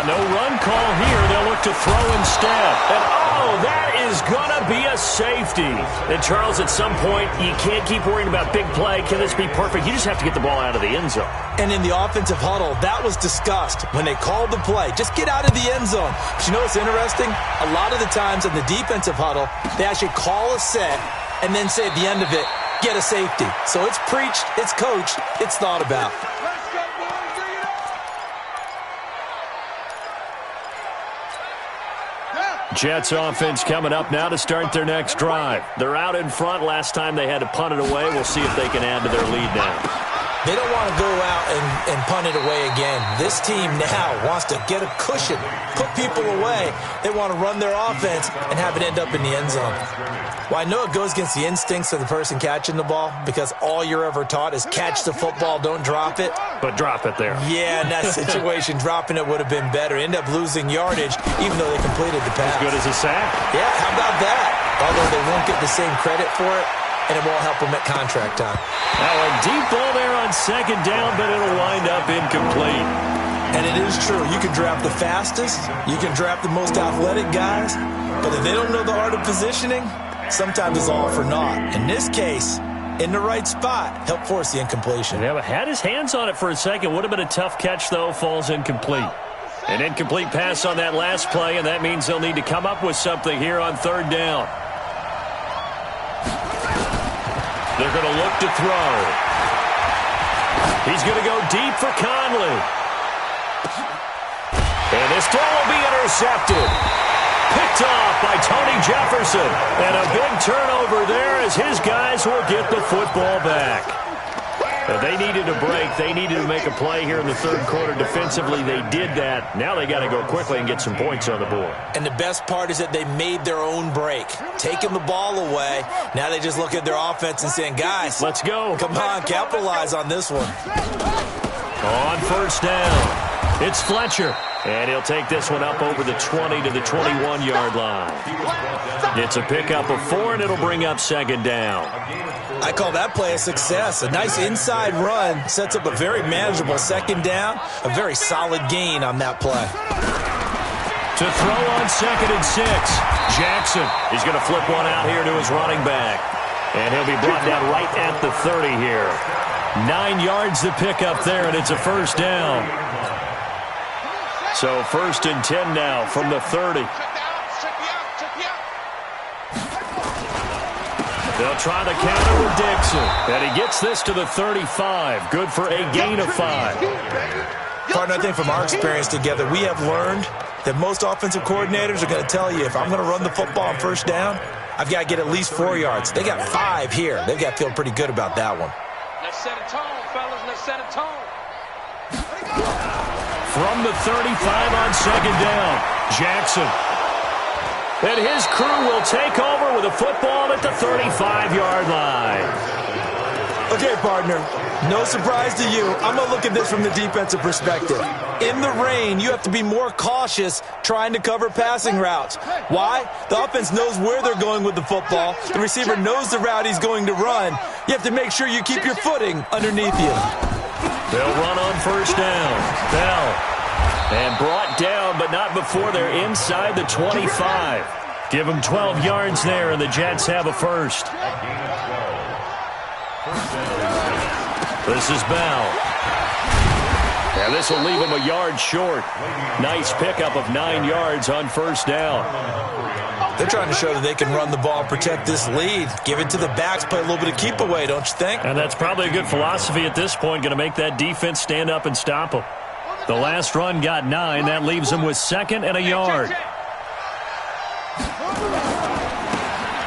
No run call here. They'll look to throw instead. And, that is going to be a safety. And, Charles, at some point, you can't keep worrying about big play. Can this be perfect? You just have to get the ball out of the end zone. And in the offensive huddle, that was discussed when they called the play. Just get out of the end zone. But you know what's interesting? A lot of the times in the defensive huddle, they actually call a set and then say at the end of it, get a safety. So it's preached, it's coached, it's thought about. Jets offense coming up now to start their next drive. They're out in front. Last time they had to punt it away. We'll see if they can add to their lead now. They don't want to go out and punt it away again. This team now wants to get a cushion, put people away. They want to run their offense and have it end up in the end zone. Well, I know it goes against the instincts of the person catching the ball because all you're ever taught is catch the football, don't drop it. But drop it there. Yeah, in that situation, dropping it would have been better. End up losing yardage even though they completed the pass. As good as a sack. Yeah, how about that? Although they won't get the same credit for it, and it won't help them at contract time. Now a deep ball there on second down, but it'll wind up incomplete. And it is true. You can draft the fastest. You can draft the most athletic guys. But if they don't know the art of positioning, sometimes it's all for naught. In this case, in the right spot, help force the incompletion. Yeah, but had his hands on it for a second. Would have been a tough catch, though. Falls incomplete. An incomplete pass on that last play, and that means they'll need to come up with something here on third down. They're going to look to throw. He's going to go deep for Conley. And this throw will be intercepted. Picked off by Tony Jefferson. And a big turnover there as his guys will get the football back. But they needed a break. They needed to make a play here in the third quarter defensively. They did that. Now they got to go quickly and get some points on the board. And the best part is that they made their own break. Taking the ball away. Now they just look at their offense and saying, guys, let's go. Come on, capitalize on this one. On first down, it's Fletcher. And he'll take this one up over the 20 to the 21-yard line. It's a pickup of 4, and it'll bring up second down. I call that play a success. A nice inside run sets up a very manageable second down. A very solid gain on that play. To throw on second and 6, Jackson is going to flip one out here to his running back. And he'll be brought down right at the 30 here. 9 yards to pick up there, and it's a first down. So first and 10 now from the 30. They'll try the counter with Dixon. And he gets this to the 35. Good for a gain of 5. Partner, I think from our experience together, we have learned that most offensive coordinators are going to tell you, if I'm going to run the football on first down, I've got to get at least 4 yards. They got 5 here. They've got to feel pretty good about that one. Let's set a tone, fellas. Let's set a tone. From the 35 on second down, Jackson. And his crew will take over with a football at the 35-yard line. Okay, partner, no surprise to you. I'm going to look at this from the defensive perspective. In the rain, you have to be more cautious trying to cover passing routes. Why? The offense knows where they're going with the football. The receiver knows the route he's going to run. You have to make sure you keep your footing underneath you. They'll run on first down. Bell. And brought down, but not before they're inside the 25. Give them 12 yards there, and the Jets have a first. This is Bell. And this will leave him a yard short. Nice pickup of 9 yards on first down. They're trying to show that they can run the ball, protect this lead. Give it to the backs, play a little bit of keep away, don't you think? And that's probably a good philosophy at this point, going to make that defense stand up and stop them. The last run got 9. That leaves him with second and a yard.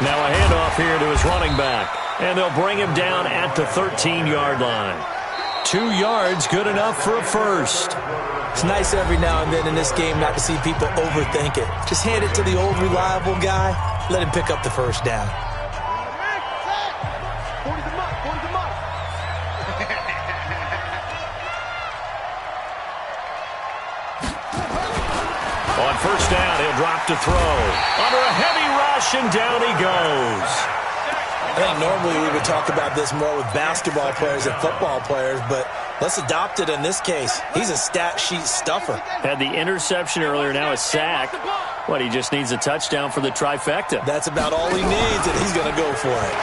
Now a handoff here to his running back. And they'll bring him down at the 13-yard line. 2 yards, good enough for a first. It's nice every now and then in this game not to see people overthink it. Just hand it to the old reliable guy. Let him pick up the first down. On first down, he'll drop to throw. Under a heavy rush, and down he goes. I think normally we would talk about this more with basketball players and football players, but let's adopt it in this case. He's a stat sheet stuffer. Had the interception earlier, now a sack. What, he just needs a touchdown for the trifecta. That's about all he needs, and he's going to go for it.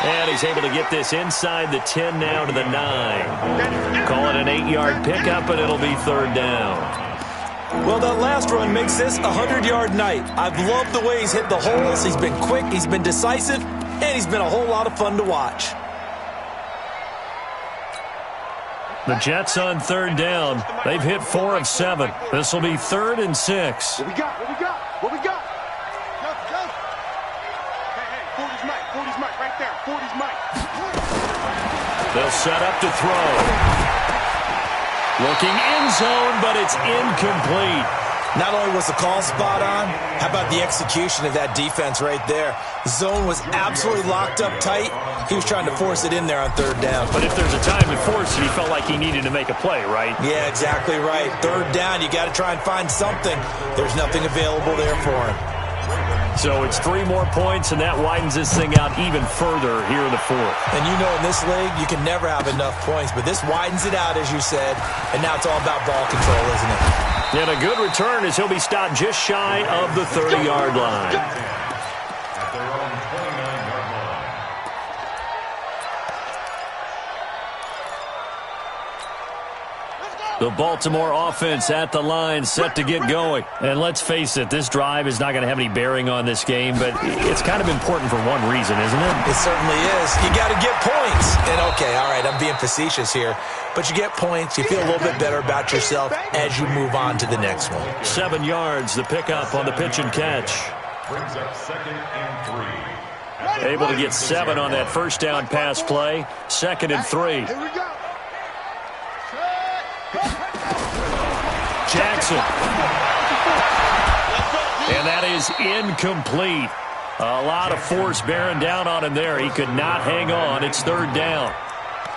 And he's able to get this inside the 10 now to the 9. Call it an 8-yard pickup, and it'll be third down. Well, that last run makes this a 100-yard night. I've loved the way he's hit the holes. He's been quick, he's been decisive, and he's been a whole lot of fun to watch. The Jets on third down. They've hit 4 of 7. This will be 3rd and 6. What we got? What we got? What we got? Go. Hey, 40's Mike. 40's Mike right there. 40's Mike. They'll set up to throw. Looking end zone, but it's incomplete. Not only was the call spot on, how about the execution of that defense right there? The zone was absolutely locked up tight. He was trying to force it in there on third down. But if there's a time to force it, he felt like he needed to make a play, right? Yeah, exactly right. Third down, you got to try and find something. There's nothing available there for him. So it's 3 more points, and that widens this thing out even further here in the fourth. And you know in this league, you can never have enough points, but this widens it out, as you said, and now it's all about ball control, isn't it? And a good return as he'll be stopped just shy of the 30-yard line. At their own 29-yard line. The Baltimore offense at the line, set to get going. And let's face it, this drive is not going to have any bearing on this game, but it's kind of important for one reason, isn't it? It certainly is. You got to get points. And okay, all right, I'm being facetious here, but you get points, you feel a little bit better about yourself as you move on to the next one. 7 yards, the pickup on the pitch and catch. Brings up 2nd and 3. Able to get 7 on that first down pass play. 2nd and 3. Here we go. Jackson. And that is incomplete. A lot of force bearing down on him there. He could not hang on. It's 3rd down.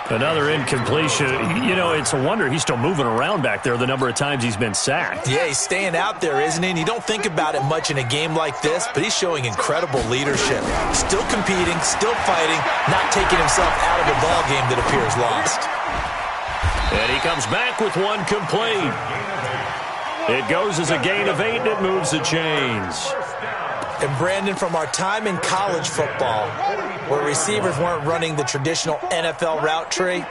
Another incompletion. You know, it's a wonder he's still moving around back there the number of times he's been sacked. Yeah, he's staying out there, isn't he? And you don't think about it much in a game like this, but he's showing incredible leadership. Still competing, still fighting, not taking himself out of a ball game that appears lost. And he comes back with one complete. It goes as a gain of 8, and it moves the chains. And Brandon, from our time in college football, where receivers weren't running the traditional NFL route tree,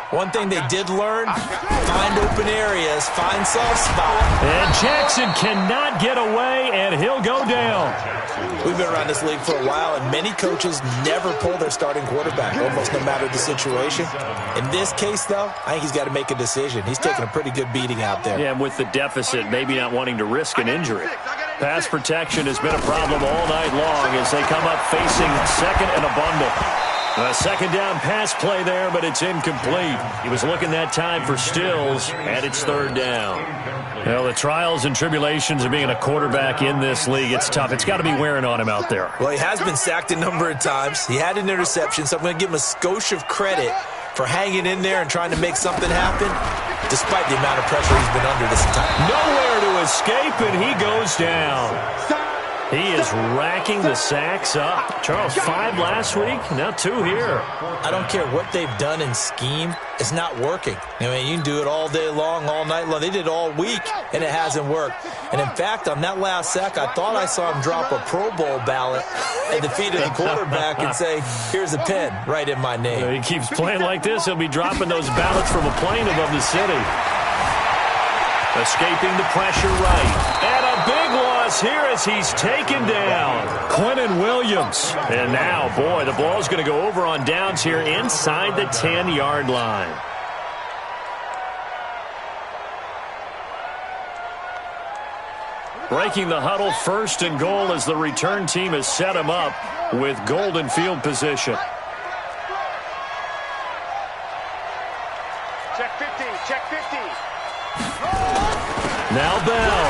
one thing they did learn, find open areas, find soft spot. And Jackson cannot get away, and he'll go down. We've been around this league for a while, and many coaches never pull their starting quarterback, almost no matter the situation. In this case, though, I think he's got to make a decision. He's taking a pretty good beating out there. Yeah, and with the deficit, maybe not wanting to risk an injury. Pass protection has been a problem all night long as they come up facing 2nd and a bundle. A 2nd down pass play there, but it's incomplete. He was looking that time for Stills, and it's 3rd down. Well, the trials and tribulations of being a quarterback in this league, it's tough. It's got to be wearing on him out there. Well, he has been sacked a number of times. He had an interception, so I'm going to give him a skosh of credit for hanging in there and trying to make something happen, despite the amount of pressure he's been under this entire time. Nowhere to escape, and he goes down. He is racking the sacks up. Charles, 5 last week, now 2 here. I don't care what they've done in scheme. It's not working. I mean, you can do it all day long, all night long. They did it all week, and it hasn't worked. And, in fact, on that last sack, I thought I saw him drop a Pro Bowl ballot at the feet of the quarterback and say, here's a pen right in my name. He keeps playing like this, he'll be dropping those ballots from a plane above the city. Escaping the pressure right. And a big loss here as he's taken down. Quentin Williams. And now, boy, the ball's going to go over on downs here inside the 10-yard line. Breaking the huddle, 1st and goal as the return team has set him up with golden field position. Check 50, check 50. Now Bell.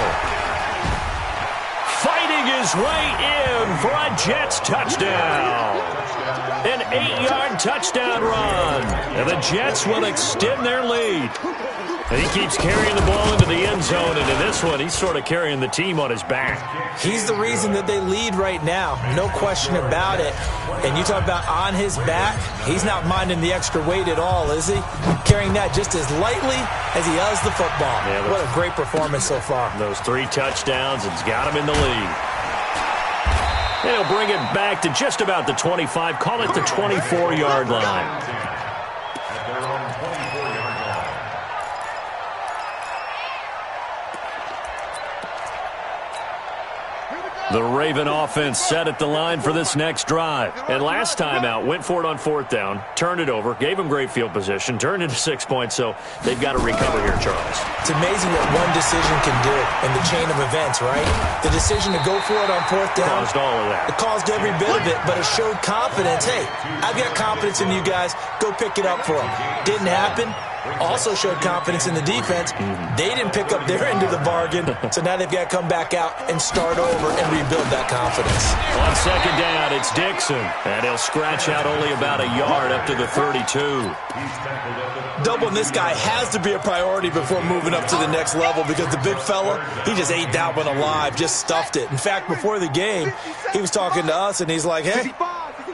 Fighting his way in for a Jets touchdown. An 8-yard touchdown run. And the Jets will extend their lead. And he keeps carrying the ball into the end zone, and in this one, he's sort of carrying the team on his back. He's the reason that they lead right now, no question about it. And you talk about on his back, he's not minding the extra weight at all, is he? Carrying that just as lightly as he does the football. Yeah, what a great performance so far. Those 3 touchdowns, it's got him in the lead. And he'll bring it back to just about the 25, call it the 24-yard line. The Raven offense set at the line for this next drive. And last time out, went for it on 4th down, turned it over, gave them great field position, turned into 6 points, so they've got to recover here, Charles. It's amazing what one decision can do in the chain of events, right? The decision to go for it on 4th down. Caused all of that. It caused every bit of it, but it showed confidence. Hey, I've got confidence in you guys. Go pick it up for them. Didn't happen. Also showed confidence in the defense. They didn't pick up their end of the bargain, so now they've got to come back out and start over and rebuild that confidence. On 2nd down, it's Dixon, and he'll scratch out only about a yard up to the 32. Doubling this guy has to be a priority before moving up to the next level because the big fella, he just ate that one alive, just stuffed it. In fact, before the game, he was talking to us, and he's like, hey,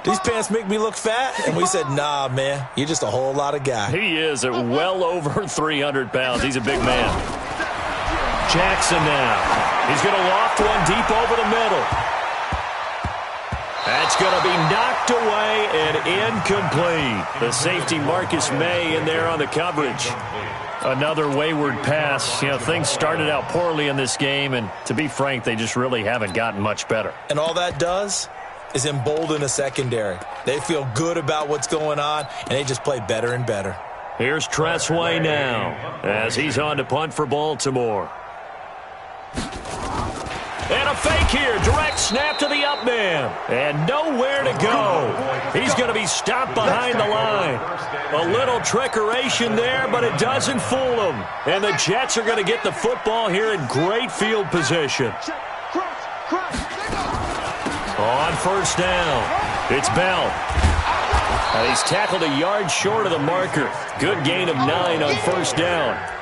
these pants make me look fat? And we said, nah, man, you're just a whole lot of guy. He is at well over 300 pounds. He's a big man. Jackson now. He's going to loft one deep over the middle. That's going to be knocked away and incomplete. The safety Marcus May in there on the coverage. Another wayward pass. You know, things started out poorly in this game, and to be frank, they just really haven't gotten much better. And all that does is embolden a secondary. They feel good about what's going on, and they just play better and better. Here's Tressway now as he's on to punt for Baltimore. And a fake here. Direct snap to the up man. And nowhere to go. He's going to be stopped behind the line. A little trickeration there, but it doesn't fool him. And the Jets are going to get the football here in great field position. On 1st down, it's Bell. He's tackled a yard short of the marker. Good gain of 9 on 1st down.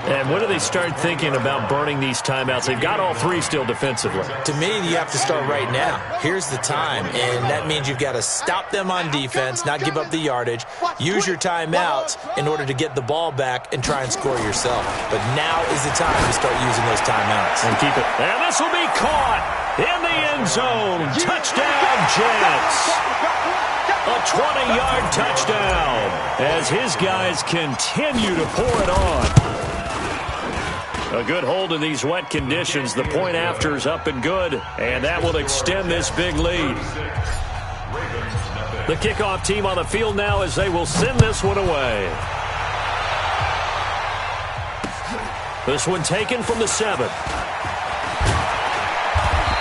And when do they start thinking about burning these timeouts? They've got all 3 still defensively. To me, you have to start right now. Here's the time, and that means you've got to stop them on defense, not give up the yardage, use your timeouts in order to get the ball back and try and score yourself. But now is the time to start using those timeouts. And keep it. And this will be caught in the end zone. Touchdown, Jets. A 20-yard touchdown as his guys continue to pour it on. A good hold in these wet conditions. The point after is up and good, and that will extend this big lead. The kickoff team on the field now as they will send this one away. This one taken from the 7.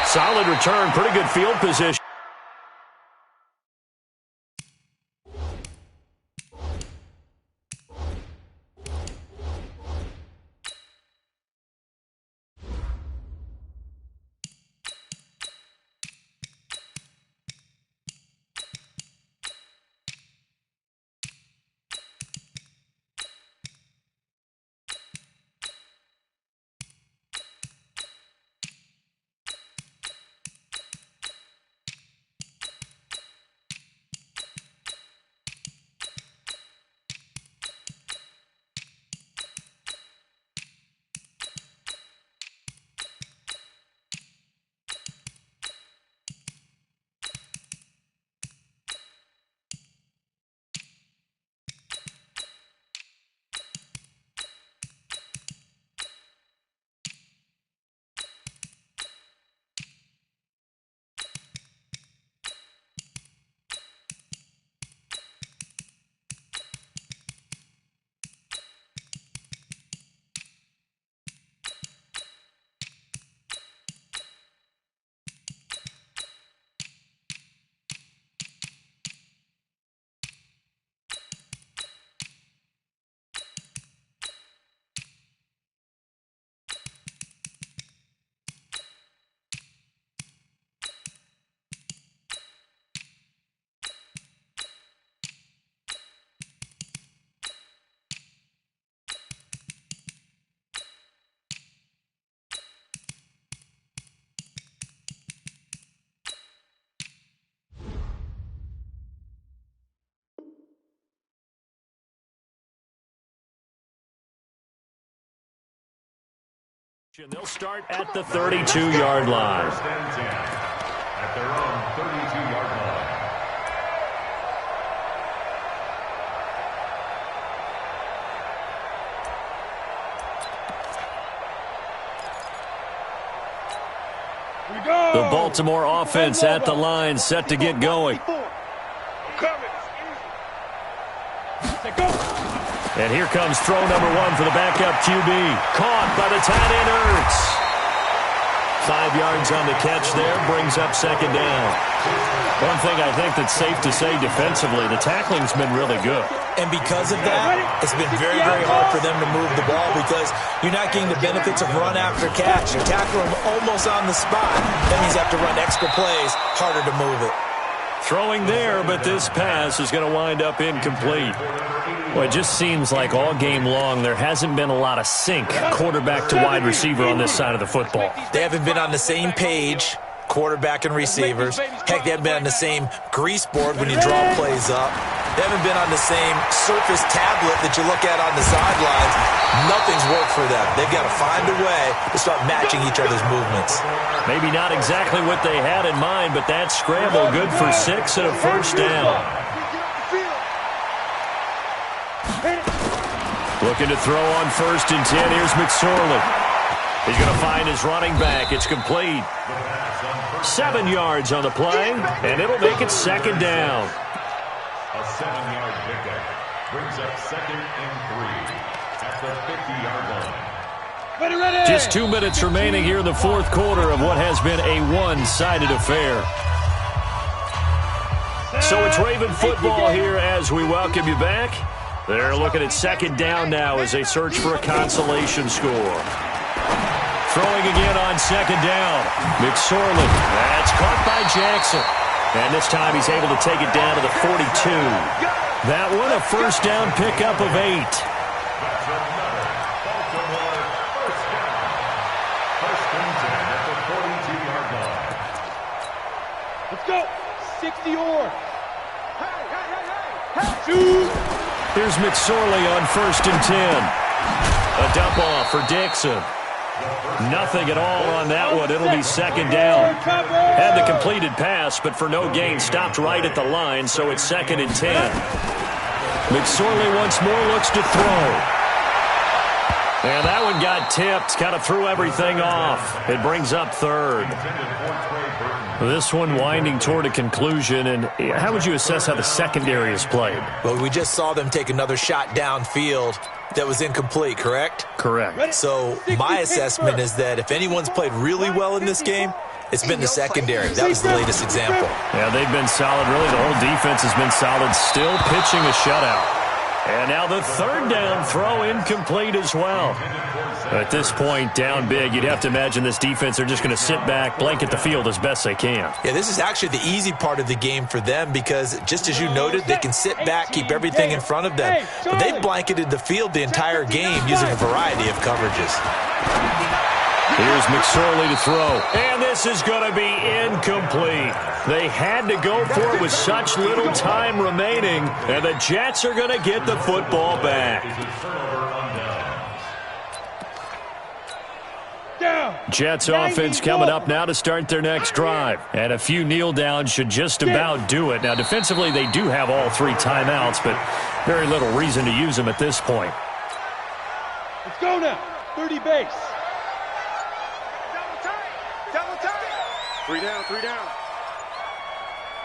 Solid return, pretty good field position. They'll start at the 32-yard line. At their own 32-yard line. The Baltimore offense at the line, set to get going. And here comes throw number 1 for the backup QB. Caught by the tight end Ertz. 5 yards on the catch there, brings up second down. One thing I think that's safe to say defensively, the tackling's been really good. And because of that, it's been very, very hard for them to move the ball because you're not getting the benefits of run after catch. You tackle them almost on the spot. That means you have to run extra plays, harder to move it. Throwing there, but this pass is going to wind up incomplete. Well, it just seems like all game long there hasn't been a lot of sync quarterback to wide receiver on this side of the football. They haven't been on the same page, quarterback and receivers. Heck, they haven't been on the same grease board when you draw plays up. They haven't been on the same surface tablet that you look at on the sidelines. Nothing's worked for them. They've got to find a way to start matching each other's movements. Maybe not exactly what they had in mind, but that scramble good for 6 and a first down. Looking to throw on 1st and 10. Here's McSorley. He's going to find his running back. It's complete. 7 yards on the play, and it'll make it second down. A 7-yard pickup brings up 2nd and 3 at the 50-yard line. Just 2 minutes remaining here in the 4th quarter of what has been a one-sided affair. So it's Raven football here as we welcome you back. They're looking at second down now as they search for a consolation score. Throwing again on second down. McSorley. That's caught by Jackson. And this time he's able to take it down to the 42. That one a first down pickup of 8. Let's go. 60 or. Here's McSorley on 1st and 10. A dump off for Dixon. Nothing at all on that one. It'll be second down. Had the completed pass, but for no gain, stopped right at the line, so it's 2nd and 10. McSorley once more looks to throw. And that one got tipped, kind of threw everything off. It brings up 3rd. This one winding toward a conclusion, and how would you assess how the secondary has played? Well, we just saw them take another shot downfield that was incomplete, correct? Correct. So my assessment is that if anyone's played really well in this game, it's been the secondary. That was the latest example. Yeah, they've been solid. Really, the whole defense has been solid, still pitching a shutout. And now the 3rd down throw incomplete as well. At this point, down big, you'd have to imagine this defense are just going to sit back, blanket the field as best they can. Yeah, this is actually the easy part of the game for them because, just as you noted, they can sit back, keep everything in front of them. But they've blanketed the field the entire game using a variety of coverages. Here's McSorley to throw. And this is going to be incomplete. They had to go for it with such little time remaining, and the Jets are going to get the football back. Jets offense coming up now to start their next drive. And a few kneel downs should just about do it. Now, defensively, they do have all 3 timeouts, but very little reason to use them at this point. Let's go now. 30 base. Double time. 3 down, 3 down.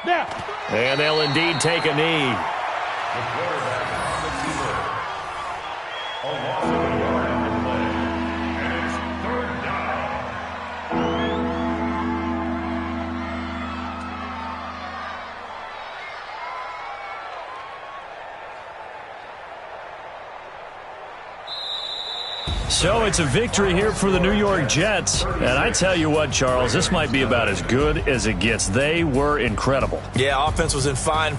Now. And they'll indeed take a knee. The quarterback on the keeper. A loss of a yard on the play. And it's 3rd down. So it's a victory here for the New York Jets. And I tell you what, Charles, this might be about as good as it gets. They were incredible. Yeah, offense was in fine